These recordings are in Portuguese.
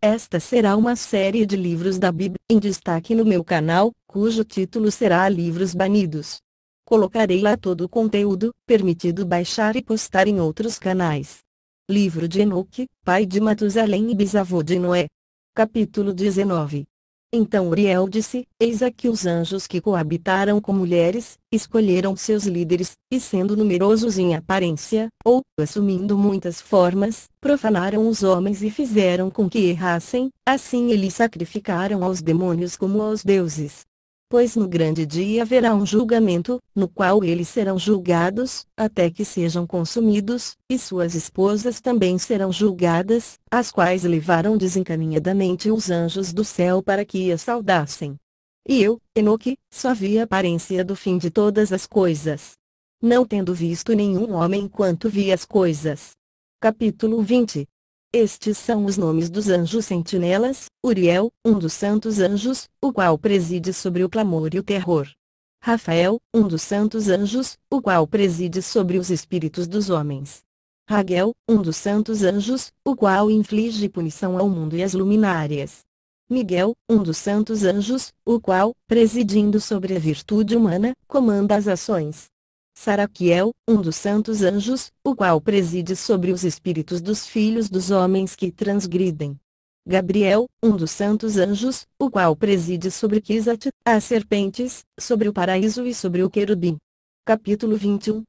Esta será uma série de livros da Bíblia em destaque no meu canal, cujo título será Livros Banidos. Colocarei lá todo o conteúdo permitido baixar e postar em outros canais. Livro de Enoque, pai de Matusalém e bisavô de Noé. Capítulo 19. Então Uriel disse: Eis aqui os anjos que coabitaram com mulheres, escolheram seus líderes, e sendo numerosos em aparência, ou assumindo muitas formas, profanaram os homens e fizeram com que errassem, assim eles sacrificaram aos demônios como aos deuses. Pois no grande dia haverá um julgamento, no qual eles serão julgados, até que sejam consumidos, e suas esposas também serão julgadas, as quais levaram desencaminhadamente os anjos do céu para que as saudassem. E eu, Enoque, só vi a aparência do fim de todas as coisas. Não tendo visto nenhum homem enquanto vi as coisas. Capítulo 20. Estes são os nomes dos anjos sentinelas: Uriel, um dos santos anjos, o qual preside sobre o clamor e o terror. Rafael, um dos santos anjos, o qual preside sobre os espíritos dos homens. Raguel, um dos santos anjos, o qual inflige punição ao mundo e às luminárias. Miguel, um dos santos anjos, o qual, presidindo sobre a virtude humana, comanda as ações. Saraquiel, um dos santos anjos, o qual preside sobre os espíritos dos filhos dos homens que transgridem. Gabriel, um dos santos anjos, o qual preside sobre Quisate, as serpentes, sobre o paraíso e sobre o querubim. Capítulo 21.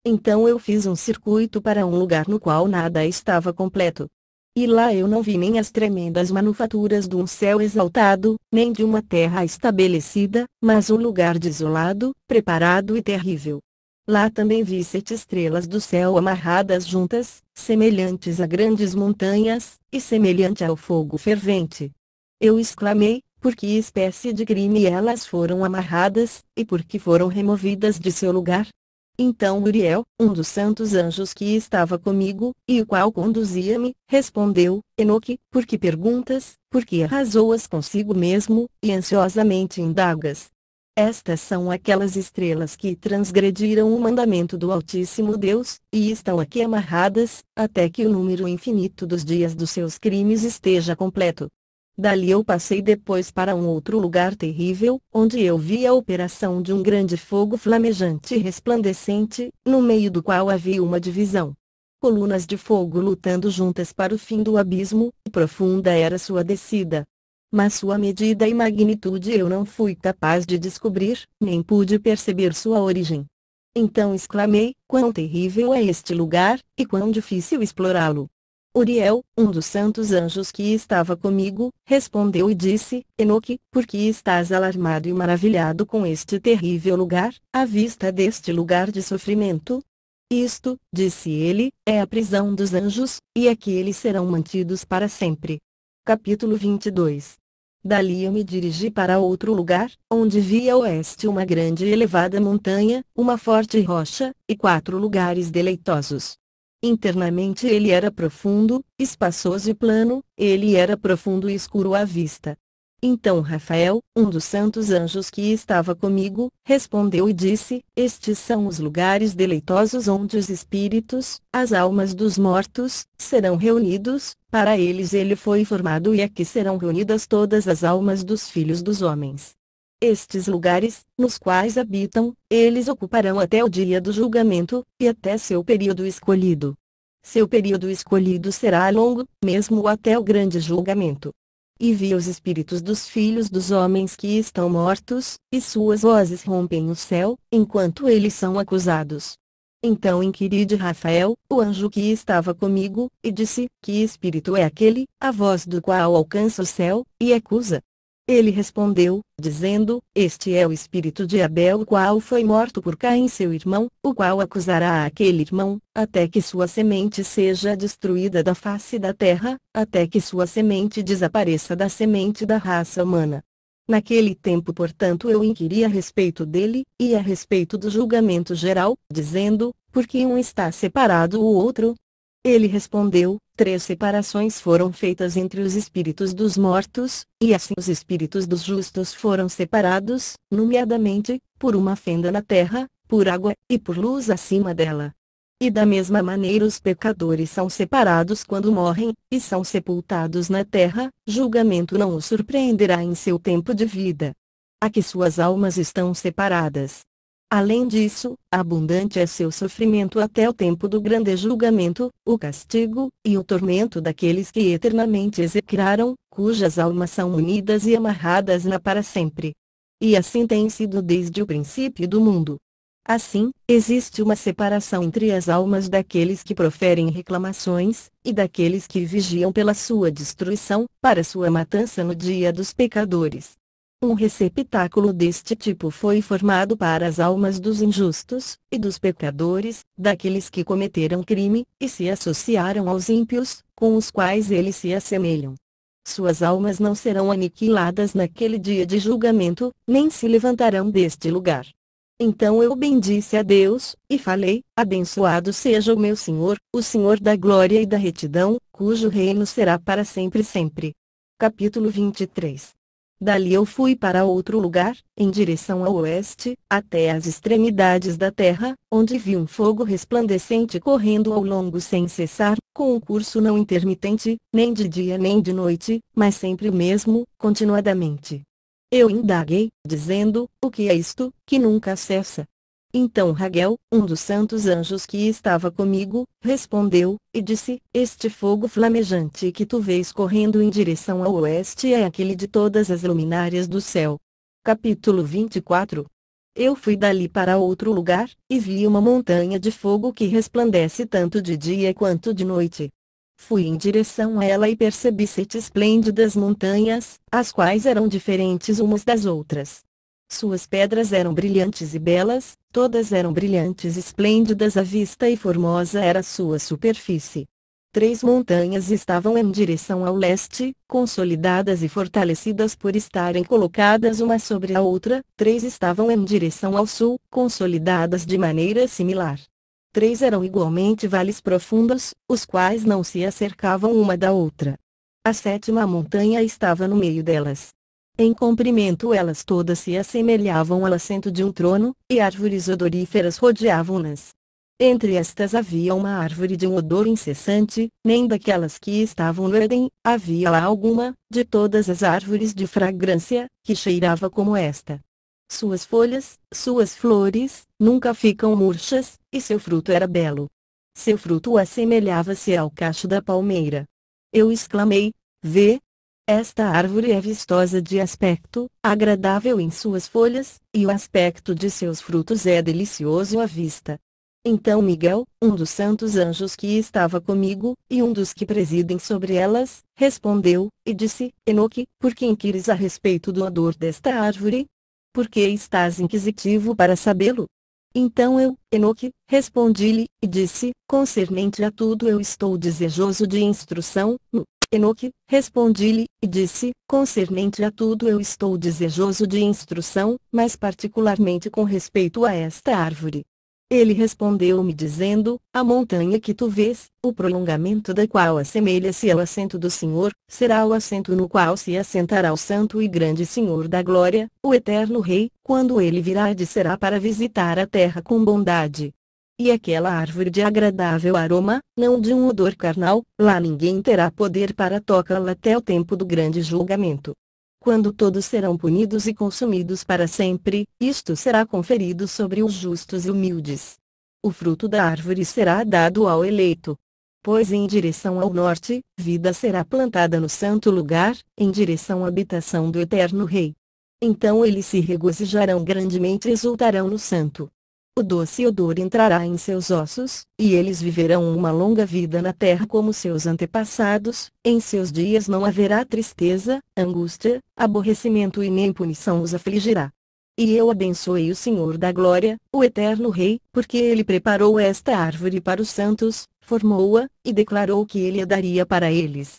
Então eu fiz um circuito para um lugar no qual nada estava completo. E lá eu não vi nem as tremendas manufaturas de um céu exaltado, nem de uma terra estabelecida, mas um lugar desolado, preparado e terrível. Lá também vi 7 estrelas do céu amarradas juntas, semelhantes a grandes montanhas, e semelhante ao fogo fervente. Eu exclamei: por que espécie de crime elas foram amarradas, e por que foram removidas de seu lugar? Então Uriel, um dos santos anjos que estava comigo, e o qual conduzia-me, respondeu: Enoque, por que perguntas, por que arrasou-as consigo mesmo, e ansiosamente indagas? Estas são aquelas estrelas que transgrediram o mandamento do Altíssimo Deus, e estão aqui amarradas, até que o número infinito dos dias dos seus crimes esteja completo. Dali eu passei depois para um outro lugar terrível, onde eu vi a operação de um grande fogo flamejante e resplandecente, no meio do qual havia uma divisão. Colunas de fogo lutando juntas para o fim do abismo, e profunda era sua descida. Mas sua medida e magnitude eu não fui capaz de descobrir, nem pude perceber sua origem. Então exclamei: quão terrível é este lugar, e quão difícil explorá-lo. Uriel, um dos santos anjos que estava comigo, respondeu e disse: Enoque, por que estás alarmado e maravilhado com este terrível lugar, à vista deste lugar de sofrimento? Isto, disse ele, é a prisão dos anjos, e aqui eles serão mantidos para sempre. Capítulo 22. Dali eu me dirigi para outro lugar, onde vi a oeste uma grande e elevada montanha, uma forte rocha, e 4 lugares deleitosos. Internamente ele era profundo, espaçoso e plano, ele era profundo e escuro à vista. Então Rafael, um dos santos anjos que estava comigo, respondeu e disse: Estes são os lugares deleitosos onde os espíritos, as almas dos mortos, serão reunidos, para eles ele foi formado, e aqui serão reunidas todas as almas dos filhos dos homens. Estes lugares, nos quais habitam, eles ocuparão até o dia do julgamento, e até seu período escolhido. Seu período escolhido será longo, mesmo até o grande julgamento. E vi os espíritos dos filhos dos homens que estão mortos, e suas vozes rompem o céu, enquanto eles são acusados. Então inquiri de Rafael, o anjo que estava comigo, e disse: que espírito é aquele, a voz do qual alcança o céu, e acusa? Ele respondeu, dizendo: Este é o espírito de Abel, o qual foi morto por Caim seu irmão, o qual acusará aquele irmão, até que sua semente seja destruída da face da terra, até que sua semente desapareça da semente da raça humana. Naquele tempo, portanto, eu inquiri a respeito dele, e a respeito do julgamento geral, dizendo: por que um está separado o outro? Ele respondeu: 3 separações foram feitas entre os espíritos dos mortos, e assim os espíritos dos justos foram separados, nomeadamente, por uma fenda na terra, por água, e por luz acima dela. E da mesma maneira os pecadores são separados quando morrem, e são sepultados na terra, julgamento não os surpreenderá em seu tempo de vida. Aqui suas almas estão separadas. Além disso, abundante é seu sofrimento até o tempo do grande julgamento, o castigo, e o tormento daqueles que eternamente execraram, cujas almas são unidas e amarradas na para sempre. E assim tem sido desde o princípio do mundo. Assim, existe uma separação entre as almas daqueles que proferem reclamações, e daqueles que vigiam pela sua destruição, para sua matança no dia dos pecadores. Um receptáculo deste tipo foi formado para as almas dos injustos, e dos pecadores, daqueles que cometeram crime, e se associaram aos ímpios, com os quais eles se assemelham. Suas almas não serão aniquiladas naquele dia de julgamento, nem se levantarão deste lugar. Então eu bendisse a Deus, e falei: abençoado seja o meu Senhor, o Senhor da glória e da retidão, cujo reino será para sempre sempre. Capítulo 23. Dali eu fui para outro lugar, em direção ao oeste, até as extremidades da terra, onde vi um fogo resplandecente correndo ao longo sem cessar, com um curso não intermitente, nem de dia nem de noite, mas sempre o mesmo, continuadamente. Eu indaguei, dizendo: o que é isto, que nunca cessa? Então Raguel, um dos santos anjos que estava comigo, respondeu, e disse: este fogo flamejante que tu vês correndo em direção ao oeste é aquele de todas as luminárias do céu. Capítulo 24. Eu fui dali para outro lugar, e vi uma montanha de fogo que resplandece tanto de dia quanto de noite. Fui em direção a ela e percebi 7 esplêndidas montanhas, as quais eram diferentes umas das outras. Suas pedras eram brilhantes e belas, todas eram brilhantes e esplêndidas à vista, e formosa era sua superfície. 3 montanhas estavam em direção ao leste, consolidadas e fortalecidas por estarem colocadas uma sobre a outra. 3 estavam em direção ao sul, consolidadas de maneira similar. 3 eram igualmente vales profundos, os quais não se acercavam uma da outra. A 7ª montanha estava no meio delas. Em comprimento elas todas se assemelhavam ao assento de um trono, e árvores odoríferas rodeavam-nas. Entre estas havia uma árvore de um odor incessante, nem daquelas que estavam no Éden, havia lá alguma, de todas as árvores de fragrância, que cheirava como esta. Suas folhas, suas flores, nunca ficam murchas, e seu fruto era belo. Seu fruto assemelhava-se ao cacho da palmeira. Eu exclamei: vê! Esta árvore é vistosa de aspecto, agradável em suas folhas, e o aspecto de seus frutos é delicioso à vista. Então Miguel, um dos santos anjos que estava comigo, e um dos que presidem sobre elas, respondeu, e disse: Enoque, por que inquires a respeito do odor desta árvore? Por que estás inquisitivo para sabê-lo? Então eu, Enoque, respondi-lhe, e disse: concernente a tudo eu estou desejoso de instrução. Enoque, respondi-lhe, e disse: concernente a tudo eu estou desejoso de instrução, mas particularmente com respeito a esta árvore. Ele respondeu-me dizendo: a montanha que tu vês, o prolongamento da qual assemelha-se ao assento do Senhor, será o assento no qual se assentará o Santo e Grande Senhor da Glória, o Eterno Rei, quando ele virá e descerá para visitar a terra com bondade. E aquela árvore de agradável aroma, não de um odor carnal, lá ninguém terá poder para tocá-la até o tempo do grande julgamento. Quando todos serão punidos e consumidos para sempre, isto será conferido sobre os justos e humildes. O fruto da árvore será dado ao eleito. Pois em direção ao norte, vida será plantada no santo lugar, em direção à habitação do Eterno Rei. Então eles se regozijarão grandemente e exultarão no santo. O doce odor entrará em seus ossos, e eles viverão uma longa vida na terra como seus antepassados. Em seus dias não haverá tristeza, angústia, aborrecimento e nem punição os afligirá. E eu abençoei o Senhor da Glória, o Eterno Rei, porque ele preparou esta árvore para os santos, formou-a, e declarou que ele a daria para eles.